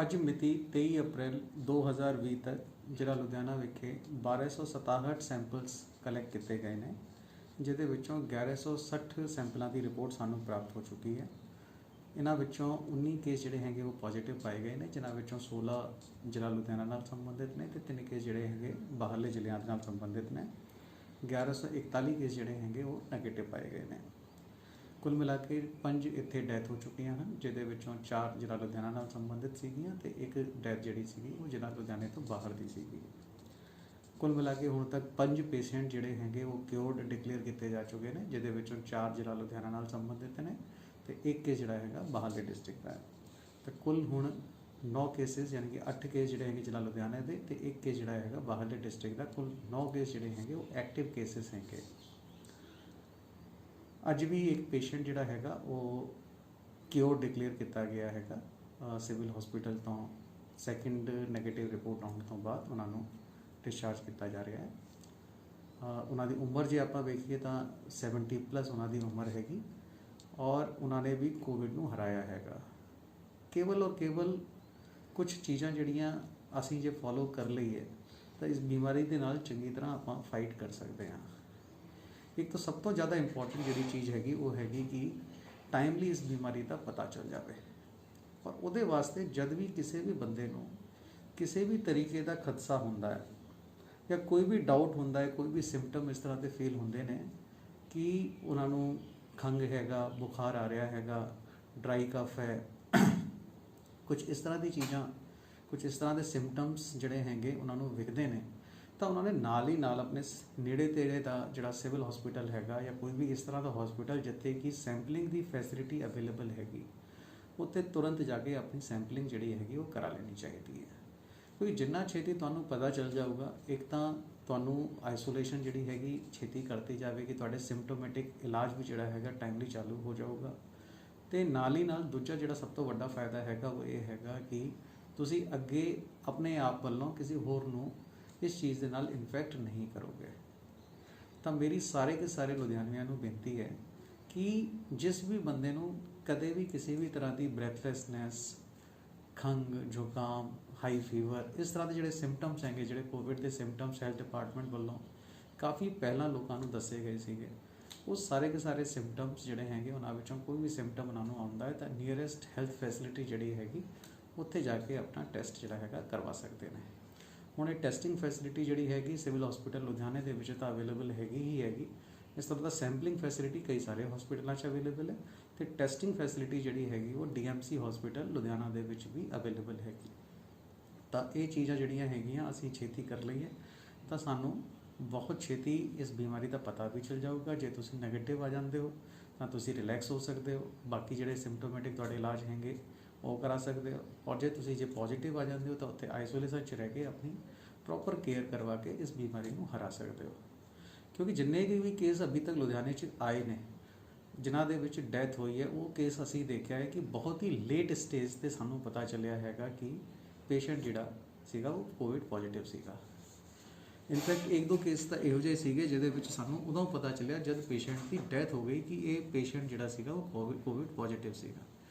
ਅੱਜ ਮਿਤੀ 23 ਅਪ੍ਰੈਲ 2020 ਤੱਕ ਜ਼ਿਲ੍ਹਾ ਲੁਧਿਆਣਾ ਵਿਖੇ 1267 ਸੈਂਪਲਸ ਕਲੈਕਟ ਕੀਤੇ ਗਏ ਨੇ, ਜਿਹਦੇ ਵਿੱਚੋਂ 1160 ਸੈਂਪਲਾਂ ਦੀ ਰਿਪੋਰਟ ਸਾਨੂੰ ਪ੍ਰਾਪਤ ਹੋ ਚੁੱਕੀ ਹੈ। ਇਹਨਾਂ ਵਿੱਚੋਂ 19 ਕੇਸ ਜਿਹੜੇ ਹੈਗੇ ਉਹ ਪੋਜ਼ਿਟਿਵ ਪਾਏ ਗਏ ਨੇ, ਜਿਨ੍ਹਾਂ ਵਿੱਚੋਂ 16 ਜ਼ਿਲ੍ਹਾ ਲੁਧਿਆਣਾ ਨਾਲ ਸੰਬੰਧਿਤ ਨੇ ਤੇ 3 ਕੇਸ ਜਿਹੜੇ ਹੈਗੇ ਬਾਹਰਲੇ ਜ਼ਿਲ੍ਹਿਆਂ ਨਾਲ ਸੰਬੰਧਿਤ ਨੇ। 1141 ਕੇਸ ਜਿਹੜੇ ਹੈਗੇ ਉਹ ਨੈਗੇਟਿਵ ਪਾਏ ਗਏ ਨੇ। ਕੁੱਲ ਮਿਲਾ ਕੇ 5 ਇੱਥੇ ਡੈਥ ਹੋ ਚੁੱਕੀਆਂ ਹਨ, ਜਿਹਦੇ ਵਿੱਚੋਂ 4 ਜ਼ਿਲ੍ਹਾ ਲੁਧਿਆਣਾ ਨਾਲ ਸੰਬੰਧਿਤ ਸੀਗੀਆਂ ਤੇ ਇੱਕ ਡੈਥ ਜਿਹੜੀ ਸੀਗੀ ਉਹ ਜ਼ਿਲ੍ਹਾ ਲੁਧਿਆਣੇ ਤੋਂ ਬਾਹਰ ਦੀ ਸੀਗੀ। ਕੁੱਲ ਮਿਲਾ ਕੇ ਹੁਣ ਤੱਕ 5 ਪੇਸ਼ੈਂਟ ਜਿਹੜੇ ਹੈਗੇ ਉਹ ਕਿਉਰਡ ਡਿਕਲੇਅਰ ਕੀਤੇ ਜਾ ਚੁੱਕੇ ਨੇ, ਜਿਹਦੇ ਵਿੱਚੋਂ 4 ਜ਼ਿਲ੍ਹਾ ਲੁਧਿਆਣਾ ਨਾਲ ਸੰਬੰਧਿਤ ਨੇ ਤੇ ਇੱਕ ਕੇਸ ਜਿਹੜਾ ਹੈਗਾ ਬਾਹਰਲੇ ਡਿਸਟ੍ਰਿਕਟ ਦਾ ਹੈ। ਤੇ ਕੁੱਲ ਹੁਣ 9 ਕੇਸਿਸ ਯਾਨੀ ਕਿ 8 ਕੇਸ ਜਿਹੜੇ ਹੈਗੇ ਜ਼ਿਲ੍ਹਾ ਲੁਧਿਆਣੇ ਦੇ ਤੇ ਇੱਕ ਕੇਸ ਜਿਹੜਾ ਹੈਗਾ ਬਾਹਰਲੇ ਡਿਸਟ੍ਰਿਕਟ ਦਾ। ਕੁੱਲ 9 ਕੇਸ ਜਿਹੜੇ ਹੈਗੇ ਉਹ ਐਕਟਿਵ ਕੇਸਿਸ ਹੈਗੇ। ਅੱਜ ਵੀ ਇੱਕ ਪੇਸ਼ੈਂਟ ਜਿਹੜਾ ਹੈਗਾ ਉਹ ਕਿਉਰ ਡਿਕਲੇਅਰ ਕੀਤਾ ਗਿਆ ਹੈਗਾ ਸਿਵਲ ਹਸਪੀਟਲ ਤੋਂ। ਸੈਕਿੰਡ ਨੈਗੇਟਿਵ ਰਿਪੋਰਟ ਆਉਣ ਤੋਂ ਬਾਅਦ ਉਹਨਾਂ ਨੂੰ ਡਿਸਚਾਰਜ ਕੀਤਾ ਜਾ ਰਿਹਾ ਹੈ। ਉਹਨਾਂ ਦੀ ਉਮਰ ਜੇ ਆਪਾਂ ਵੇਖੀਏ ਤਾਂ 70+ ਉਹਨਾਂ ਦੀ ਉਮਰ ਹੈਗੀ ਔਰ ਉਹਨਾਂ ਨੇ ਵੀ ਕੋਵਿਡ ਨੂੰ ਹਰਾਇਆ ਹੈਗਾ। ਕੇਵਲ ਔਰ ਕੇਵਲ ਕੁਝ ਚੀਜ਼ਾਂ ਜਿਹੜੀਆਂ ਅਸੀਂ ਜੇ ਫੋਲੋ ਕਰ ਲਈਏ ਤਾਂ ਇਸ ਬਿਮਾਰੀ ਦੇ ਨਾਲ ਚੰਗੀ ਤਰ੍ਹਾਂ ਆਪਾਂ ਫਾਈਟ ਕਰ ਸਕਦੇ ਹਾਂ। ਇੱਕ ਤਾਂ ਸਭ ਤੋਂ ਜ਼ਿਆਦਾ ਇੰਪੋਰਟੈਂਟ ਜਿਹੜੀ ਚੀਜ਼ ਹੈਗੀ ਉਹ ਹੈਗੀ ਕਿ ਟਾਈਮਲੀ ਇਸ ਬਿਮਾਰੀ ਦਾ ਪਤਾ ਚੱਲ ਜਾਵੇ। ਔਰ ਉਹਦੇ ਵਾਸਤੇ ਜਦ ਵੀ ਕਿਸੇ ਵੀ ਬੰਦੇ ਨੂੰ ਕਿਸੇ ਵੀ ਤਰੀਕੇ ਦਾ ਖਦਸ਼ਾ ਹੁੰਦਾ ਹੈ ਜਾਂ ਕੋਈ ਵੀ ਡਾਊਟ ਹੁੰਦਾ ਹੈ, ਕੋਈ ਵੀ ਸਿੰਪਟਮ ਇਸ ਤਰ੍ਹਾਂ ਦੇ ਫੀਲ ਹੁੰਦੇ ਨੇ ਕਿ ਉਹਨਾਂ ਨੂੰ ਖੰਘ ਹੈਗਾ, ਬੁਖਾਰ ਆ ਰਿਹਾ ਹੈਗਾ, ਡਰਾਈ ਕਫ ਹੈ, ਕੁਝ ਇਸ ਤਰ੍ਹਾਂ ਦੀ ਚੀਜ਼ਾਂ, ਕੁਝ ਇਸ ਤਰ੍ਹਾਂ ਦੇ ਸਿੰਪਟਮਸ ਜਿਹੜੇ ਹੈਗੇ ਉਹਨਾਂ ਨੂੰ ਵਿਖਦੇ ਨੇ, ਤਾਂ ਉਹਨਾਂ ਨੇ ਨਾਲ ਹੀ ਨਾਲ ਆਪਣੇ ਨੇੜੇ ਤੇੜੇ ਦਾ ਜਿਹੜਾ ਸਿਵਲ ਹਸਪੀਟਲ ਹੈਗਾ ਜਾਂ ਕੋਈ ਵੀ ਇਸ ਤਰ੍ਹਾਂ ਦਾ ਹਸਪੀਟਲ ਜਿੱਥੇ ਕਿ ਸੈਂਪਲਿੰਗ ਦੀ ਫੈਸਿਲਿਟੀ ਅਵੇਲੇਬਲ ਹੈਗੀ, ਉੱਥੇ ਤੁਰੰਤ ਜਾ ਕੇ ਆਪਣੀ ਸੈਂਪਲਿੰਗ ਜਿਹੜੀ ਹੈਗੀ ਉਹ ਕਰਾ ਲੈਣੀ ਚਾਹੀਦੀ ਹੈ। ਕਿਉਂਕਿ ਜਿੰਨਾ ਛੇਤੀ ਤੁਹਾਨੂੰ ਪਤਾ ਚੱਲ ਜਾਊਗਾ, ਇੱਕ ਤਾਂ ਤੁਹਾਨੂੰ ਆਈਸੋਲੇਸ਼ਨ ਜਿਹੜੀ ਹੈਗੀ ਛੇਤੀ ਕਰਤੀ ਜਾਵੇਗੀ, ਤੁਹਾਡੇ ਸਿੰਪਟੋਮੈਟਿਕ ਇਲਾਜ ਵੀ ਜਿਹੜਾ ਹੈਗਾ ਟਾਈਮਲੀ ਚਾਲੂ ਹੋ ਜਾਊਗਾ। ਅਤੇ ਨਾਲ ਹੀ ਨਾਲ ਦੂਜਾ ਜਿਹੜਾ ਸਭ ਤੋਂ ਵੱਡਾ ਫਾਇਦਾ ਹੈਗਾ ਉਹ ਇਹ ਹੈਗਾ ਕਿ ਤੁਸੀਂ ਅੱਗੇ ਆਪਣੇ ਆਪ ਵੱਲੋਂ ਕਿਸੇ ਹੋਰ ਨੂੰ ਇਸ ਚੀਜ਼ ਦੇ ਨਾਲ ਇਨਫੈਕਟ ਨਹੀਂ ਕਰੋਗੇ। ਤਾਂ ਮੇਰੀ ਸਾਰੇ ਕੇ ਸਾਰੇ ਲੁਧਿਆਣਵੀਆਂ ਨੂੰ ਬੇਨਤੀ ਹੈ ਕਿ ਜਿਸ ਵੀ ਬੰਦੇ ਨੂੰ ਕਦੇ ਵੀ ਕਿਸੇ ਵੀ ਤਰ੍ਹਾਂ ਦੀ ਬ੍ਰੈਥਲੈਸਨੈਸ, ਖੰਘ, ਜ਼ੁਕਾਮ, ਹਾਈ ਫੀਵਰ, ਇਸ ਤਰ੍ਹਾਂ ਦੇ ਜਿਹੜੇ ਸਿੰਪਟਮਸ ਹੈਗੇ, ਜਿਹੜੇ ਕੋਵਿਡ ਦੇ ਸਿੰਪਟਮਸ ਹੈਲਥ ਡਿਪਾਰਟਮੈਂਟ ਵੱਲੋਂ ਕਾਫੀ ਪਹਿਲਾਂ ਲੋਕਾਂ ਨੂੰ ਦੱਸੇ ਗਏ ਸੀਗੇ, ਉਹ ਸਾਰੇ ਕੇ ਸਾਰੇ ਸਿੰਪਟਮਸ ਜਿਹੜੇ ਹੈਗੇ ਉਹਨਾਂ ਵਿੱਚੋਂ ਕੋਈ ਵੀ ਸਿੰਪਟਮ ਉਹਨਾਂ ਨੂੰ ਆਉਂਦਾ ਹੈ ਤਾਂ ਨੀਅਰੈਸਟ ਹੈਲਥ ਫੈਸਿਲਿਟੀ ਜਿਹੜੀ ਹੈਗੀ ਉੱਥੇ ਜਾ ਕੇ ਆਪਣਾ ਟੈਸਟ ਜਿਹੜਾ ਹੈਗਾ ਕਰਵਾ ਸਕਦੇ ਨੇ। ਹੁਣ ਇਹ ਟੈਸਟਿੰਗ ਫੈਸਿਲਿਟੀ ਜਿਹੜੀ ਹੈਗੀ ਸਿਵਲ ਹਸਪੀਟਲ ਲੁਧਿਆਣੇ ਦੇ ਵਿੱਚ ਤਾਂ ਅਵੇਲੇਬਲ ਹੈਗੀ ਹੀ ਹੈਗੀ। ਇਸ ਤਰ੍ਹਾਂ ਦਾ ਸੈਂਪਲਿੰਗ ਫੈਸਿਲਿਟੀ ਕਈ ਸਾਰੇ ਹਸਪੀਟਲਾਂ 'ਚ ਅਵੇਲੇਬਲ ਹੈ ਅਤੇ ਟੈਸਟਿੰਗ ਫੈਸਿਲਿਟੀ ਜਿਹੜੀ ਹੈਗੀ ਉਹ DMC ਹਸਪੀਟਲ ਲੁਧਿਆਣਾ ਦੇ ਵਿੱਚ ਵੀ ਅਵੇਲੇਬਲ ਹੈਗੀ। ਤਾਂ ਇਹ ਚੀਜ਼ਾਂ ਜਿਹੜੀਆਂ ਹੈਗੀਆਂ ਅਸੀਂ ਛੇਤੀ ਕਰ ਲਈਏ ਤਾਂ ਸਾਨੂੰ ਬਹੁਤ ਛੇਤੀ ਇਸ ਬਿਮਾਰੀ ਦਾ ਪਤਾ ਵੀ ਚੱਲ ਜਾਊਗਾ। ਜੇ ਤੁਸੀਂ ਨੈਗੇਟਿਵ ਆ ਜਾਂਦੇ ਹੋ ਤਾਂ ਤੁਸੀਂ ਰਿਲੈਕਸ ਹੋ ਸਕਦੇ ਹੋ, ਬਾਕੀ ਜਿਹੜੇ ਸਿੰਪਟੋਮੈਟਿਕ ਤੁਹਾਡੇ ਇਲਾਜ ਹੈਗੇ ਉਹ ਕਰਾ ਸਕਦੇ ਹੋ। ਔਰ ਜੇ ਤੁਸੀਂ ਪੋਜ਼ੀਟਿਵ ਆ ਜਾਂਦੇ ਹੋ ਤਾਂ ਉੱਥੇ ਆਈਸੋਲੇਸ਼ਨ 'ਚ ਰਹਿ ਕੇ ਆਪਣੀ ਪ੍ਰੋਪਰ ਕੇਅਰ ਕਰਵਾ ਕੇ ਇਸ ਬਿਮਾਰੀ ਨੂੰ ਹਰਾ ਸਕਦੇ ਹੋ। ਕਿਉਂਕਿ ਜਿੰਨੇ ਵੀ ਕੇਸ ਅਭੀ ਤੱਕ ਲੁਧਿਆਣੇ 'ਚ ਆਏ ਨੇ ਜਿਨ੍ਹਾਂ ਦੇ ਵਿੱਚ ਡੈਥ ਹੋਈ ਹੈ, ਉਹ ਕੇਸ ਅਸੀਂ ਦੇਖਿਆ ਹੈ ਕਿ ਬਹੁਤ ਹੀ ਲੇਟ ਸਟੇਜ 'ਤੇ ਸਾਨੂੰ ਪਤਾ ਚੱਲਿਆ ਹੈਗਾ ਕਿ ਪੇਸ਼ੈਂਟ ਜਿਹੜਾ ਸੀਗਾ ਉਹ ਕੋਵਿਡ ਪੋਜ਼ੀਟਿਵ ਸੀਗਾ। ਇਨਫੈਕਟ 1-2 ਕੇਸ ਤਾਂ ਇਹੋ ਜਿਹੇ ਸੀਗੇ ਜਿਹਦੇ ਵਿੱਚ ਸਾਨੂੰ ਉਦੋਂ ਪਤਾ ਚੱਲਿਆ ਜਦ ਪੇਸ਼ੈਂਟ ਦੀ ਡੈਥ ਹੋ ਗਈ ਕਿ ਇਹ ਪੇਸ਼ੈਂਟ ਜਿਹੜਾ ਸੀਗਾ ਉਹ ਕੋਵਿਡ ਪੋਜ਼ੀਟਿਵ ਸੀਗਾ।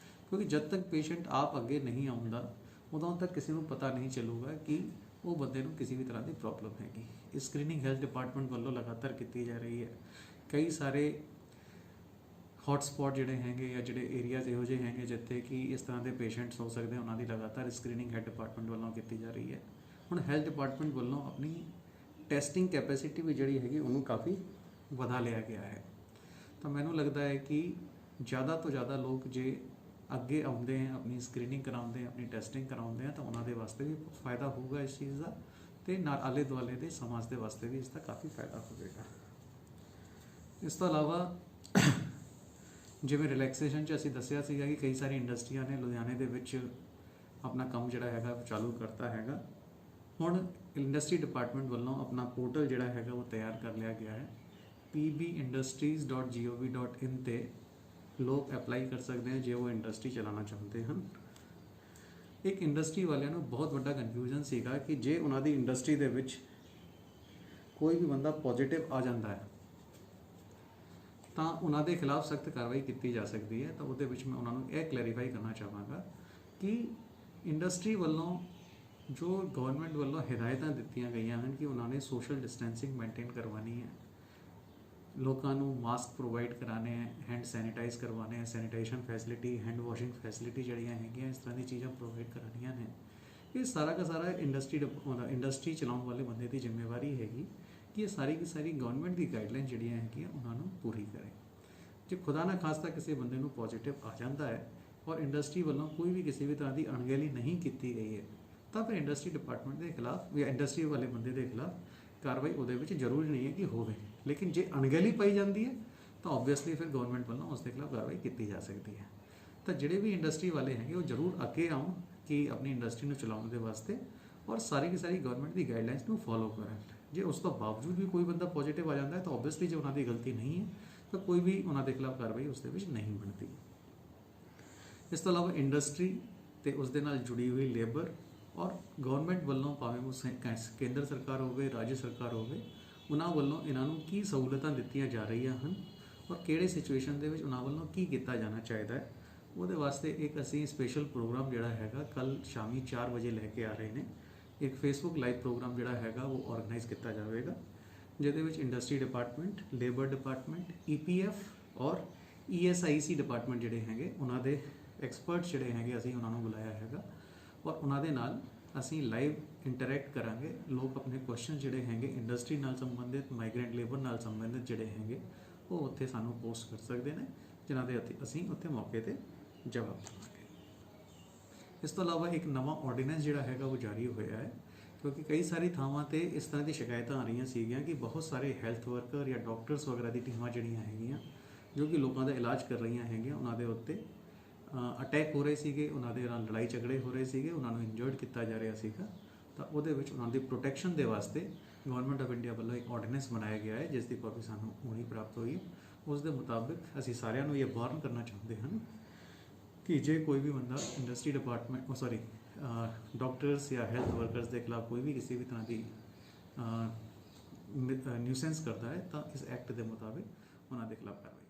ਕਿਉਂਕਿ ਜਦ ਤੱਕ ਪੇਸ਼ੈਂਟ ਆਪ ਅੱਗੇ ਨਹੀਂ ਆਉਂਦਾ ਉਦੋਂ ਤੱਕ ਕਿਸੇ ਨੂੰ ਪਤਾ ਨਹੀਂ ਚੱਲੂਗਾ ਕਿ ਉਹ ਬੰਦੇ ਨੂੰ ਕਿਸੇ ਵੀ ਤਰ੍ਹਾਂ ਦੀ ਪ੍ਰੋਬਲਮ ਹੈਗੀ। ਇਹ ਸਕਰੀਨਿੰਗ ਹੈਲਥ ਡਿਪਾਰਟਮੈਂਟ ਵੱਲੋਂ ਲਗਾਤਾਰ ਕੀਤੀ ਜਾ ਰਹੀ ਹੈ। ਕਈ ਸਾਰੇ ਹੌਟ ਸਪੌਟ ਜਿਹੜੇ ਹੈਗੇ ਜਾਂ ਜਿਹੜੇ ਏਰੀਆਜ਼ ਇਹੋ ਜਿਹੇ ਹੈਗੇ ਜਿੱਥੇ ਕਿ ਇਸ ਤਰ੍ਹਾਂ ਦੇ ਪੇਸ਼ੈਂਟਸ ਹੋ ਸਕਦੇ, ਉਹਨਾਂ ਦੀ ਲਗਾਤਾਰ ਸਕਰੀਨਿੰਗ ਹੈਲਥ ਡਿਪਾਰਟਮੈਂਟ ਵੱਲੋਂ ਕੀਤੀ ਜਾ ਰਹੀ ਹੈ। ਹੁਣ ਹੈਲਥ ਡਿਪਾਰਟਮੈਂਟ ਵੱਲੋਂ ਆਪਣੀ ਟੈਸਟਿੰਗ ਕੈਪੈਸਿਟੀ ਵੀ ਜਿਹੜੀ ਹੈਗੀ ਉਹਨੂੰ ਕਾਫੀ ਵਧਾ ਲਿਆ ਗਿਆ ਹੈ। ਤਾਂ ਮੈਨੂੰ ਲੱਗਦਾ ਹੈ ਕਿ ਜ਼ਿਆਦਾ ਤੋਂ ਜ਼ਿਆਦਾ ਲੋਕ ਜੇ ਅੱਗੇ ਆਉਂਦੇ ਆ, ਆਪਣੀ ਸਕਰੀਨਿੰਗ ਕਰਾਉਂਦੇ ਆ, ਆਪਣੀ ਟੈਸਟਿੰਗ ਕਰਾਉਂਦੇ ਆ ਤਾਂ ਉਹਨਾਂ ਦੇ ਵਾਸਤੇ ਵੀ ਫਾਇਦਾ ਹੋਊਗਾ ਇਸ ਚੀਜ਼ ਦਾ ਅਤੇ ਨਾਲ ਆਲੇ ਦੁਆਲੇ ਦੇ ਸਮਾਜ ਦੇ ਵਾਸਤੇ ਵੀ ਇਸ ਦਾ ਕਾਫੀ ਫਾਇਦਾ ਹੋਵੇਗਾ। ਇਸ ਤੋਂ ਇਲਾਵਾ ਜਿਵੇਂ ਰਿਲੈਕਸੇਸ਼ਨ 'ਚ ਅਸੀਂ ਦੱਸਿਆ ਸੀਗਾ ਕਿ ਕਈ ਸਾਰੀ ਇੰਡਸਟਰੀਆਂ ਨੇ ਲੁਧਿਆਣੇ ਦੇ ਵਿੱਚ ਆਪਣਾ ਕੰਮ ਜਿਹੜਾ ਹੈਗਾ ਚਾਲੂ ਕਰਤਾ ਹੈਗਾ। ਹੁਣ ਇੰਡਸਟਰੀ ਡਿਪਾਰਟਮੈਂਟ ਵੱਲੋਂ ਆਪਣਾ ਪੋਰਟਲ ਜਿਹੜਾ ਹੈਗਾ ਉਹ ਤਿਆਰ ਕਰ ਲਿਆ ਗਿਆ ਹੈ। pbindustries.gov.in 'ਤੇ ਲੋਕ ਅਪਲਾਈ ਕਰ ਸਕਦੇ ਹਨ ਜੇ ਉਹ ਇੰਡਸਟਰੀ ਚਲਾਉਣਾ ਚਾਹੁੰਦੇ ਹਨ। ਇੱਕ ਇੰਡਸਟਰੀ ਵਾਲਿਆਂ ਨੂੰ ਬਹੁਤ ਵੱਡਾ ਕਨਫਿਊਜ਼ਨ ਸੀਗਾ ਕਿ ਜੇ ਉਹਨਾਂ ਦੀ ਇੰਡਸਟਰੀ ਦੇ ਵਿੱਚ ਕੋਈ ਵੀ ਬੰਦਾ ਪੋਜ਼ੀਟਿਵ ਆ ਜਾਂਦਾ ਹੈ ਤਾਂ ਉਹਨਾਂ ਦੇ ਖਿਲਾਫ ਸਖਤ ਕਾਰਵਾਈ ਕੀਤੀ ਜਾ ਸਕਦੀ ਹੈ। ਤਾਂ ਉਹਦੇ ਵਿੱਚ ਮੈਂ ਉਹਨਾਂ ਨੂੰ ਇਹ ਕਲੈਰੀਫਾਈ ਕਰਨਾ ਚਾਹਾਂਗਾ ਕਿ ਇੰਡਸਟਰੀ ਵੱਲੋਂ ਜੋ ਗਵਰਨਮੈਂਟ ਵੱਲੋਂ ਹਦਾਇਤਾਂ ਦਿੱਤੀਆਂ ਗਈਆਂ ਹਨ ਕਿ ਉਹਨਾਂ ਨੇ ਸੋਸ਼ਲ ਡਿਸਟੈਂਸਿੰਗ ਮੇਨਟੇਨ ਕਰਵਾਉਣੀ ਹੈ, ਲੋਕਾਂ ਨੂੰ ਮਾਸਕ ਪ੍ਰੋਵਾਈਡ ਕਰਾਣੇ ਹੈ, ਹੈਂਡ ਸੈਨੀਟਾਈਜ਼ ਕਰਵਾਉਣੇ ਹੈ, sanitisation facility, hand washing facility ਜਿਹੜੀਆਂ ਹੈਗੀਆਂ ਇਸ ਤਰ੍ਹਾਂ ਦੀ ਚੀਜ਼ਾਂ ਪ੍ਰੋਵਾਈਡ ਕਰਾਉਣੀਆਂ ਨੇ। ਇਹ ਸਾਰਾ का ਸਾਰਾ ਇੰਡਸਟਰੀ ਚਲਾਉਣ ਵਾਲੇ ਬੰਦੇ ਦੀ ਜ਼ਿੰਮੇਵਾਰੀ ਹੈਗੀ ਕਿ ਇਹ ਸਾਰੀ की ਸਾਰੀ ਗਵਰਨਮੈਂਟ ਦੀ ਗਾਈਡਲਾਈਨ ਜਿਹੜੀਆਂ ਹੈਗੀਆਂ ਉਹਨਾਂ ਨੂੰ ਪੂਰੀ ਕਰੇ। ਜੇ ਖੁਦਾ ਨਾ ਖਾਸਤਾ ਕਿਸੇ ਬੰਦੇ ਨੂੰ ਪੋਜ਼ਿਟਿਵ ਆ ਜਾਂਦਾ ਹੈ ਔਰ ਇੰਡਸਟਰੀ ਵੱਲੋਂ ਕੋਈ ਵੀ ਕਿਸੇ ਵੀ ਤਰ੍ਹਾਂ ਦੀ ਅਣਗਹਿਲੀ ਨਹੀਂ ਕੀਤੀ ਗਈ ਹੈ ਤਾਂ ਫਿਰ ਇੰਡਸਟਰੀ ਡਿਪਾਰਟਮੈਂਟ ਦੇ ਖਿਲਾਫ ਜਾਂ ਇੰਡਸਟਰੀ ਵਾਲੇ ਬੰਦੇ ਦੇ ਖਿਲਾਫ ਕਾਰਵਾਈ ਉਹਦੇ ਵਿੱਚ ਜ਼ਰੂਰੀ ਨਹੀਂ ਹੈ ਕਿ ਹੋਵੇ। ਲੇਕਿਨ ਜੇ ਅਣਗਹਿਲੀ ਪਾਈ ਜਾਂਦੀ ਹੈ ਤਾਂ ਓਬਵੀਅਸਲੀ ਫਿਰ ਗਵਰਨਮੈਂਟ ਵੱਲੋਂ ਉਸ ਦੇ ਖਿਲਾਫ ਕਾਰਵਾਈ ਕੀਤੀ ਜਾ ਸਕਦੀ ਹੈ। ਤਾਂ ਜਿਹੜੇ ਵੀ ਇੰਡਸਟਰੀ ਵਾਲੇ ਹੈਗੇ ਉਹ ਜ਼ਰੂਰ ਅੱਗੇ ਆਉਣ ਕਿ ਆਪਣੀ ਇੰਡਸਟਰੀ ਨੂੰ ਚਲਾਉਣ ਦੇ ਵਾਸਤੇ ਔਰ ਸਾਰੀ की ਸਾਰੀ ਗਵਰਨਮੈਂਟ ਦੀ ਗਾਈਡਲਾਈਨਸ ਨੂੰ ਫੋਲੋ ਕਰਨ। ਜੇ ਉਸ ਤੋਂ ਬਾਵਜੂਦ ਵੀ ਕੋਈ ਬੰਦਾ ਪੋਜ਼ਿਟਿਵ ਆ ਜਾਂਦਾ ਹੈ ਤਾਂ ਓਬਵੀਅਸਲੀ ਜੇ ਉਹਨਾਂ ਦੀ ਗਲਤੀ ਨਹੀਂ ਹੈ ਤਾਂ ਕੋਈ ਵੀ ਉਹਨਾਂ ਦੇ ਖਿਲਾਫ ਕਾਰਵਾਈ ਉਸ ਦੇ ਵਿੱਚ ਨਹੀਂ ਬਣਦੀ। ਇਸ ਤੋਂ ਇਲਾਵਾ ਇੰਡਸਟਰੀ ਤੇ ਉਸ ਦੇ ਨਾਲ ਜੁੜੀ ਹੋਈ ਲੇਬਰ ਔਰ ਗਵਰਨਮੈਂਟ ਵੱਲੋਂ ਭਾਵੇਂ ਉਹ ਕੇਂਦਰ ਸਰਕਾਰ ਹੋਵੇ, ਰਾਜ ਸਰਕਾਰ ਹੋਵੇ, ਉਹਨਾਂ ਵੱਲੋਂ ਇਹਨਾਂ ਨੂੰ ਕੀ ਸਹੂਲਤਾਂ ਦਿੱਤੀਆਂ ਜਾ ਰਹੀਆਂ ਹਨ ਔਰ ਕਿਹੜੇ ਸਿਚੁਏਸ਼ਨ ਦੇ ਵਿੱਚ ਉਹਨਾਂ ਵੱਲੋਂ ਕੀ ਕੀਤਾ ਜਾਣਾ ਚਾਹੀਦਾ ਹੈ, ਉਹਦੇ ਵਾਸਤੇ ਇੱਕ ਅਸੀਂ ਸਪੈਸ਼ਲ ਪ੍ਰੋਗਰਾਮ ਜਿਹੜਾ ਹੈਗਾ ਕੱਲ ਸ਼ਾਮੀ 4 ਵਜੇ ਲੈ ਕੇ ਆ ਰਹੇ ਨੇ। ਇੱਕ ਫੇਸਬੁੱਕ ਲਾਈਵ ਪ੍ਰੋਗਰਾਮ ਜਿਹੜਾ ਹੈਗਾ ਉਹ ਆਰਗੇਨਾਈਜ਼ ਕੀਤਾ ਜਾਵੇਗਾ, ਜਿਹਦੇ ਵਿੱਚ industry department, labour department, EPF ਔਰ ESIC ਡਿਪਾਰਟਮੈਂਟ ਜਿਹੜੇ ਹੈਗੇ ਉਹਨਾਂ ਦੇ ਐਕਸਪਰਟਸ ਜਿਹੜੇ ਹੈਗੇ ਅਸੀਂ ਉਹਨਾਂ ਨੂੰ ਬੁਲਾਇਆ ਹੈਗਾ ਔਰ ਉਹਨਾਂ ਦੇ ਨਾਲ ਅਸੀਂ ਲਾਈਵ ਇੰਟਰੈਕਟ ਕਰਾਂਗੇ। ਲੋਕ ਆਪਣੇ ਕੁਐਸਚਨ ਜਿਹੜੇ ਹੈਗੇ ਇੰਡਸਟਰੀ ਨਾਲ ਸੰਬੰਧਿਤ, ਮਾਈਗ੍ਰੈਂਟ ਲੇਬਰ ਨਾਲ ਸੰਬੰਧਿਤ ਜਿਹੜੇ ਹੈਗੇ ਉਹ ਉੱਥੇ ਸਾਨੂੰ ਪੋਸਟ ਕਰ ਸਕਦੇ ਨੇ, ਜਿਨ੍ਹਾਂ ਦੇ ਅਸੀਂ ਉੱਥੇ ਮੌਕੇ ਤੇ ਜਵਾਬ ਦੇਵਾਂਗੇ। ਇਸ ਤੋਂ ਇਲਾਵਾ ਇੱਕ ਨਵਾਂ ਆਰਡੀਨੈਂਸ ਜਿਹੜਾ ਹੈਗਾ ਉਹ ਜਾਰੀ ਹੋਇਆ ਹੈ, ਕਿਉਂਕਿ ਕਈ ਸਾਰੀ ਥਾਵਾਂ ਤੇ ਇਸ ਤਰ੍ਹਾਂ ਦੀ ਸ਼ਿਕਾਇਤਾਂ ਆ ਰਹੀਆਂ ਸੀਗੀਆਂ ਕਿ ਬਹੁਤ ਸਾਰੇ ਹੈਲਥ ਵਰਕਰ ਜਾਂ ਡਾਕਟਰਸ ਵਗੈਰਾ ਦੀ ਟੀਮਾਂ ਜਿਹੜੀਆਂ ਹੈਗੀਆਂ ਜੋ ਕਿ ਲੋਕਾਂ ਦਾ ਇਲਾਜ ਕਰ ਰਹੀਆਂ ਹੈਗੀਆਂ ਉਹਨਾਂ ਦੇ ਉੱਤੇ ਅਟੈਕ ਹੋ ਰਹੇ ਸੀਗੇ, ਉਹਨਾਂ ਦੇ ਨਾਲ ਲੜਾਈ ਝਗੜੇ ਹੋ ਰਹੇ ਸੀਗੇ, ਉਹਨਾਂ ਨੂੰ ਇੰਜਰਡ ਕੀਤਾ ਜਾ ਰਿਹਾ ਸੀਗਾ। ਤਾਂ ਉਹਦੇ ਵਿੱਚ ਉਹਨਾਂ ਦੀ ਪ੍ਰੋਟੈਕਸ਼ਨ ਦੇ ਵਾਸਤੇ ਗਵਰਨਮੈਂਟ ਆਫ ਇੰਡੀਆ ਵੱਲੋਂ ਇੱਕ ਆਰਡੀਨੈਂਸ ਬਣਾਇਆ ਗਿਆ ਹੈ, ਜਿਸ ਦੀ ਕਾਪੀ ਸਾਨੂੰ ਹੁਣੀ ਪ੍ਰਾਪਤ ਹੋਈ ਹੈ। ਉਸ ਦੇ ਮੁਤਾਬਿਕ ਅਸੀਂ ਸਾਰਿਆਂ ਨੂੰ ਇਹ ਵਾਰਨ ਕਰਨਾ ਚਾਹੁੰਦੇ ਹਨ ਕਿ ਜੇ ਕੋਈ ਵੀ ਬੰਦਾ ਇੰਡਸਟਰੀ ਡਿਪਾਰਟਮੈਂਟ ਡਾਕਟਰਸ ਜਾਂ ਹੈਲਥ ਵਰਕਰਸ ਦੇ ਖਿਲਾਫ ਕੋਈ ਵੀ ਕਿਸੇ ਵੀ ਤਰ੍ਹਾਂ ਦੀ ਨਿਊਸੈਂਸ ਕਰਦਾ ਹੈ ਤਾਂ ਇਸ ਐਕਟ ਦੇ ਮੁਤਾਬਿਕ ਉਹਨਾਂ ਦੇ ਖਿਲਾਫ ਕਾਰਵਾਈ